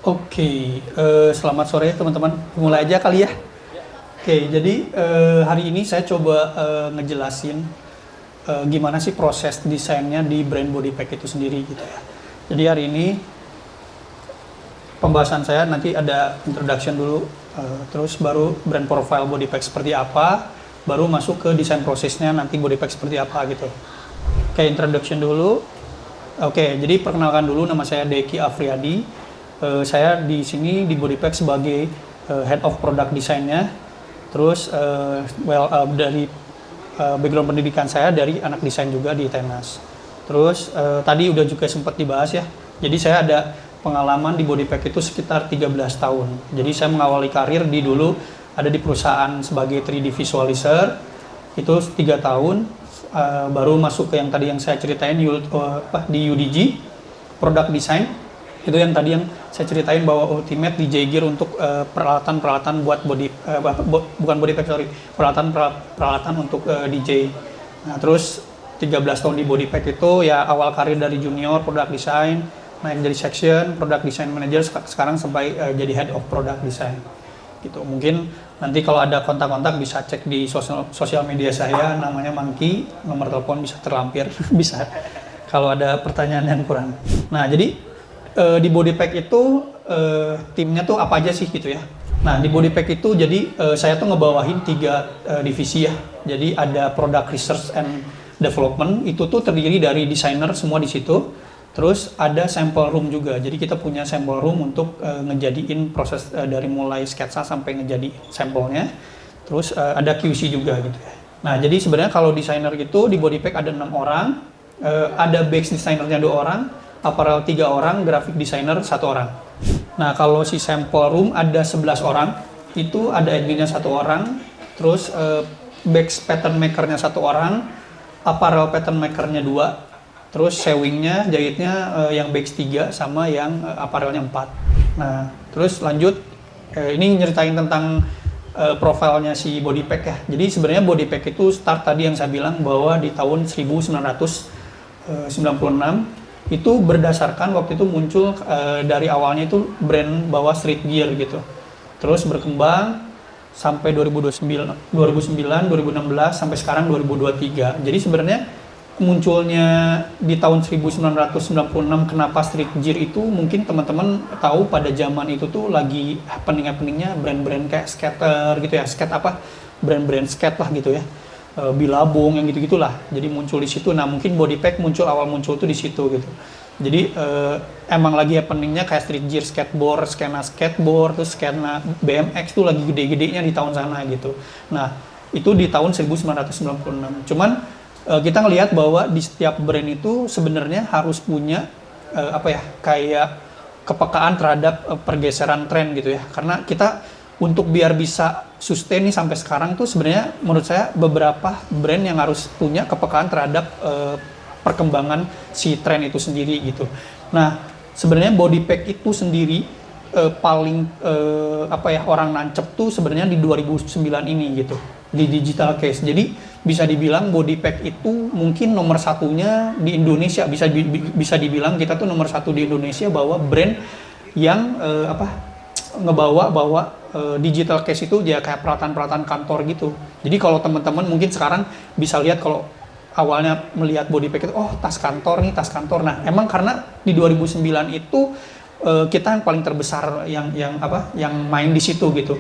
Oke, selamat sore teman-teman. Mulai aja kali ya. Oke, jadi hari ini saya coba ngejelasin gimana sih proses desainnya di brand body pack itu sendiri gitu ya. Jadi hari ini pembahasan saya nanti ada introduction dulu, terus baru brand profile body pack seperti apa, baru masuk ke desain prosesnya nanti body pack seperti apa gitu. Oke, introduction dulu. Oke, jadi perkenalkan dulu, nama saya Deki Afriyadi. Saya di sini di body pack sebagai head of product design-nya. Terus dari background pendidikan saya dari anak desain juga di Tenas. Terus tadi udah juga sempat dibahas ya. Jadi saya ada pengalaman di body pack itu sekitar 13 tahun. Jadi saya mengawali karir dulu ada di perusahaan sebagai 3D visualizer. Itu 3 tahun, baru masuk ke yang tadi yang saya ceritain di UDG, product design. Itu yang tadi yang saya ceritain bahwa Ultimate DJ Gear untuk peralatan-peralatan buat bukan body pack, sorry, peralatan untuk DJ. Nah, terus 13 tahun di body pack itu ya awal karir dari junior product design, naik jadi section product design manager, sekarang sampai jadi head of product design. Gitu. Mungkin nanti kalau ada kontak-kontak bisa cek di sosial media saya, namanya Monkey, nomor telepon bisa terlampir, bisa kalau ada pertanyaan yang kurang. Nah, jadi di body pack itu timnya tuh apa aja sih gitu ya. Nah, di body pack itu jadi saya tuh ngebawahin 3 divisi ya. Jadi ada product research and development, itu tuh terdiri dari desainer semua di situ. Terus ada sample room juga. Jadi kita punya sample room untuk ngejadiin proses dari mulai sketsa sampai ngejadi sampelnya. Terus ada QC juga gitu ya. Nah, jadi sebenarnya kalau desainer gitu di body pack ada 6 orang, ada base designernya 2 orang, apparel 3 orang, graphic designer 1 orang. Nah, kalau si sample room ada 11 orang, itu ada adminnya 1 orang, terus base pattern makernya 1 orang, apparel pattern makernya 2, terus sewingnya, jahitnya yang base 3 sama yang apparelnya 4. Nah, terus lanjut, ini nyeritain tentang profilnya si body pack ya. Jadi sebenarnya body pack itu start tadi yang saya bilang bahwa di tahun 1996 itu berdasarkan waktu itu muncul dari awalnya itu brand bawa street gear gitu. Terus berkembang sampai 2009, 2016 sampai sekarang 2023. Jadi sebenarnya munculnya di tahun 1996 kenapa street gear itu mungkin teman-teman tahu pada zaman itu tuh lagi happening-happeningnya brand-brand kayak skater gitu ya. Skate apa? Brand-brand skate lah gitu ya. Bilabong yang gitu-gitulah. Jadi muncul di situ. Nah, mungkin body pack awal muncul tuh di situ gitu. Jadi emang lagi happeningnya kayak street gear, skateboard, skena skateboard, terus skena BMX tuh lagi gede-gedenya di tahun sana gitu. Nah, itu di tahun 1996. Cuman kita ngelihat bahwa di setiap brand itu sebenarnya harus punya kayak kepekaan terhadap pergeseran tren gitu ya. Karena kita untuk biar bisa sustain nih sampai sekarang tuh sebenarnya menurut saya beberapa brand yang harus punya kepekaan terhadap perkembangan si tren itu sendiri gitu. Nah, sebenarnya body pack itu sendiri paling orang nancep tuh sebenarnya di 2009 ini gitu, di digital case. Jadi bisa dibilang body pack itu mungkin nomor satunya di Indonesia, bisa dibilang kita tuh nomor 1 di Indonesia bahwa brand yang ngebawa digital case itu ya kayak peralatan-peralatan kantor gitu. Jadi kalau teman-teman mungkin sekarang bisa lihat kalau awalnya melihat body pack itu, oh tas kantor nih, tas kantor. Nah, emang karena di 2009 itu kita yang paling terbesar yang main di situ gitu.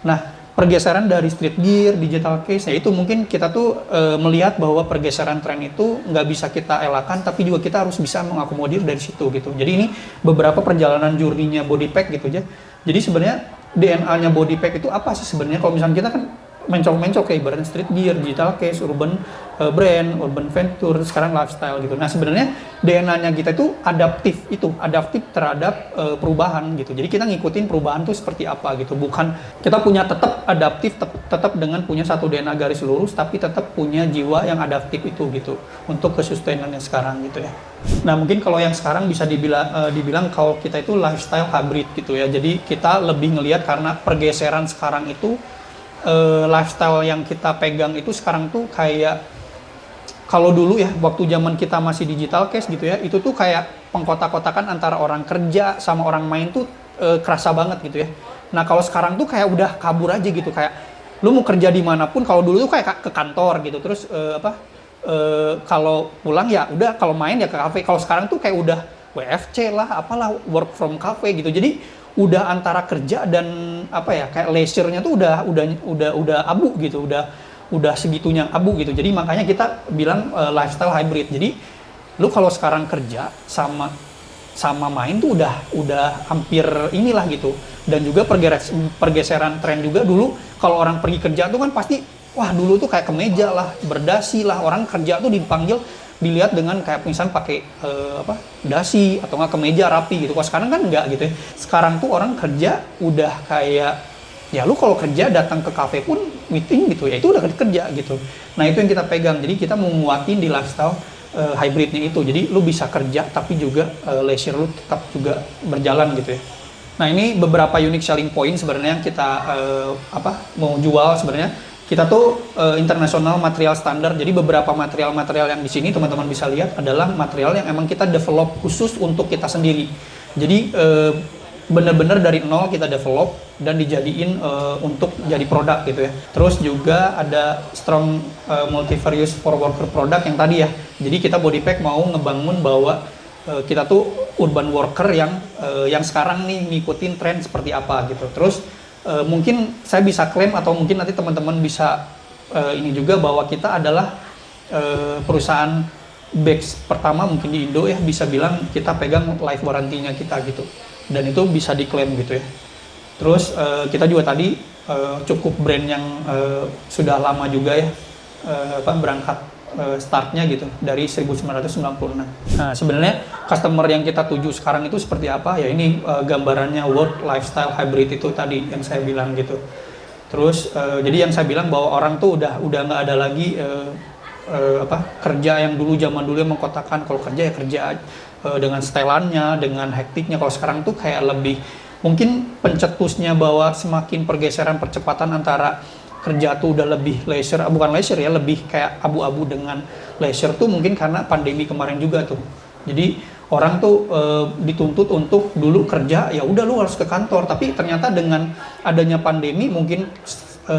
Nah, pergeseran dari street gear, digital case, ya itu mungkin kita tuh melihat bahwa pergeseran tren itu nggak bisa kita elakkan, tapi juga kita harus bisa mengakomodir dari situ gitu. Jadi ini beberapa perjalanan journey-nya body pack gitu aja. Jadi sebenarnya DNA-nya body pack itu apa sih sebenarnya? Kalau misalnya kita kan mencok-mencok kayak ibaratnya street gear, digital case, urban brand, urban venture, sekarang lifestyle gitu. Nah sebenarnya DNA-nya kita itu adaptif terhadap perubahan gitu. Jadi kita ngikutin perubahan tuh seperti apa gitu. Bukan kita punya tetap adaptif, tetap dengan punya satu DNA garis lurus, tapi tetap punya jiwa yang adaptif itu gitu untuk kesustainannya sekarang gitu ya. Nah mungkin kalau yang sekarang bisa dibilang kalau kita itu lifestyle hybrid gitu ya. Jadi kita lebih ngelihat karena pergeseran sekarang itu lifestyle yang kita pegang itu sekarang tuh kayak kalau dulu ya waktu zaman kita masih digital case gitu ya, itu tuh kayak pengkotak-kotakan antara orang kerja sama orang main tuh kerasa banget gitu ya. Nah kalau sekarang tuh kayak udah kabur aja gitu, kayak lu mau kerja dimanapun, kalau dulu tuh kayak ke kantor gitu, terus kalau pulang ya udah, kalau main ya ke kafe. Kalau sekarang tuh kayak udah WFC lah, apalah, work from cafe gitu. Jadi udah antara kerja dan kayak leisure-nya tuh udah abu gitu, udah segitunya abu gitu. Jadi makanya kita bilang lifestyle hybrid. Jadi lu kalau sekarang kerja sama main tuh udah hampir inilah gitu. Dan juga pergeseran tren juga. Dulu kalau orang pergi kerja tuh kan pasti wah dulu tuh kayak kemeja lah, berdasi lah, orang kerja tuh dipanggil dilihat dengan kayak misalnya pakai dasi atau nggak kemeja rapi gitu. Kalau sekarang kan nggak gitu ya. Sekarang tuh orang kerja udah kayak ya lu kalau kerja datang ke kafe pun meeting gitu ya, itu udah kerja gitu. Nah itu yang kita pegang. Jadi kita mau nguatin di lifestyle hybridnya itu. Jadi lu bisa kerja tapi juga leisure lu tetap juga berjalan gitu ya. Nah ini beberapa unique selling point sebenarnya yang kita mau jual sebenarnya. Kita tuh internasional material standar. Jadi beberapa material-material yang di sini teman-teman bisa lihat adalah material yang emang kita develop khusus untuk kita sendiri. Jadi benar-benar dari nol kita develop dan dijadiin untuk jadi produk gitu ya. Terus juga ada strong multi-various for worker product yang tadi ya. Jadi kita Bodypack mau ngebangun bahwa kita tuh urban worker yang sekarang nih ngikutin tren seperti apa gitu. Terus mungkin saya bisa klaim atau mungkin nanti teman-teman bisa ini juga bahwa kita adalah perusahaan bags pertama mungkin di Indo ya, bisa bilang kita pegang life warranty-nya kita gitu, dan itu bisa diklaim gitu ya. Terus kita juga tadi cukup brand yang sudah lama juga ya berangkat startnya gitu dari 1996. Nah sebenarnya customer yang kita tuju sekarang itu seperti apa ya, ini gambarannya work lifestyle hybrid itu tadi yang saya bilang gitu. Terus jadi yang saya bilang bahwa orang tuh udah nggak ada lagi kerja yang dulu zaman dulu yang mengkotakan, kalau kerja ya kerja dengan setelannya, dengan hektiknya. Kalau sekarang tuh kayak lebih mungkin pencetusnya bahwa semakin pergeseran percepatan antara kerja tuh udah lebih leisure, bukan leisure ya, lebih kayak abu-abu dengan leisure tuh mungkin karena pandemi kemarin juga tuh. Jadi orang tuh dituntut untuk dulu kerja ya udah lu harus ke kantor, tapi ternyata dengan adanya pandemi mungkin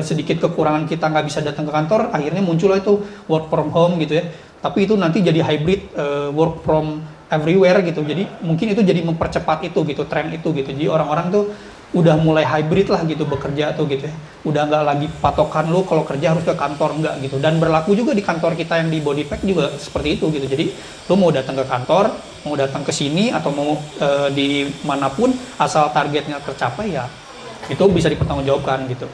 sedikit kekurangan kita nggak bisa datang ke kantor, akhirnya muncullah itu work from home gitu ya. Tapi itu nanti jadi hybrid work from everywhere gitu. Jadi mungkin itu jadi mempercepat itu gitu, tren itu gitu. Jadi orang-orang tuh udah mulai hybrid lah gitu bekerja tuh gitu ya. Udah nggak lagi patokan lu kalau kerja harus ke kantor, enggak gitu. Dan berlaku juga di kantor kita yang di Bodypack juga seperti itu gitu. Jadi lu mau datang ke kantor, mau datang ke sini atau mau di manapun asal targetnya tercapai ya itu bisa dipertanggungjawabkan gitu.